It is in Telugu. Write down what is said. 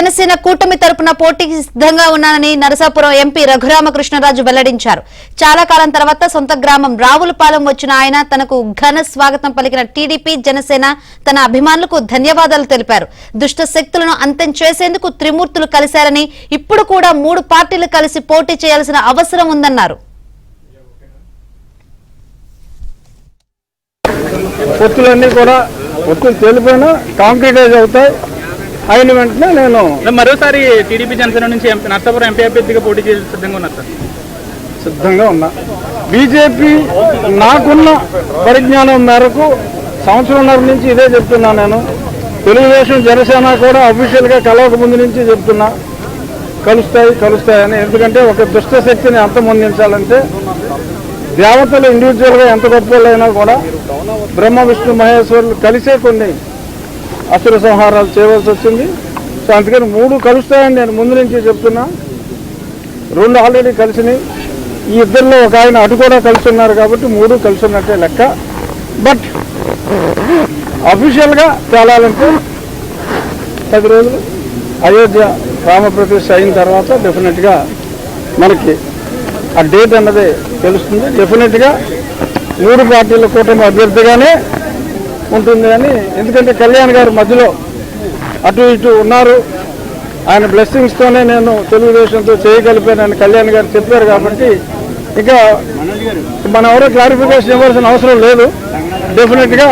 జనసేన కూటమి తరపున పోటీకి సిద్ధంగా ఉన్నానని నరసాపురం ఎంపీ రఘురామకృష్ణరాజు వెల్లడించారు. చాలా కాలం తర్వాత సొంత గ్రామం రావులపాలెం వచ్చిన ఆయన తనకు ఘన స్వాగతం పలికిన టీడీపీ జనసేన తన అభిమానులకు ధన్యవాదాలు తెలిపారు. దుష్ట శక్తులను అంతం చేసేందుకు త్రిమూర్తులు కలిశారని ఇప్పుడు కూడా 3 పార్టీలు కలిసి పోటీ చేయాల్సిన అవసరం ఉందన్నారు. పొత్తులన్నీ కూడా పొత్తులు తేలిపోయినా కాంక్రీటైజ్ అవుతాయి. అయిన వెంటనే నేను మరోసారి టీడీపీ జనసేన నుంచి నర్సాపురం ఎంపీ అభ్యర్థిగా పోటీ చేసి సిద్ధంగా ఉన్నారు సార్. సిద్ధంగా ఉన్నా. బీజేపీ నాకున్న పరిజ్ఞానం మేరకు సంవత్సరంన్నర నుంచి ఇదే చెప్తున్నా. నేను తెలుగుదేశం జనసేన కూడా అఫీషియల్గా కలవక ముందు నుంచి చెప్తున్నా కలుస్తాయని. ఎందుకంటే ఒక దుష్ట శక్తిని అంతమొందించాలంటే దేవతలు ఇండివిజువల్గా ఎంత గొప్పలైనా కూడా బ్రహ్మ విష్ణు మహేశ్వరులు కలిసే కొన్ని అసుర సంహారాలు చేయవలసి వచ్చింది. సో అందుకని 3 కలుస్తాయని నేను ముందు నుంచి చెప్తున్నా. 2 ఆల్రెడీ కలిసినాయి. ఈ ఇద్దరిలో ఒక ఆయన అటు కూడా కలిసి ఉన్నారు కాబట్టి 3 కలిసి ఉన్నట్టే లెక్క. బట్ అఫీషియల్గా తేలాలంటే 10 రోజులు అయోధ్య రామప్రతిష్ఠ అయిన తర్వాత డెఫినెట్గా మనకి ఆ డేట్ అన్నది తెలుస్తుంది. డెఫినెట్గా 3 పార్టీల కూటమి అభ్యర్థిగానే ఉంటుంది అని. ఎందుకంటే కళ్యాణ్ గారు మధ్యలో అటు ఇటు ఉన్నారు. ఆయన బ్లెస్సింగ్స్తోనే నేను తెలుగుదేశంతో చేయగలిపానని కళ్యాణ్ గారు చెప్పారు. కాబట్టి ఇక మనం ఎవరో క్లారిఫికేషన్ ఇవ్వాల్సిన అవసరం లేదు. డెఫినెట్గా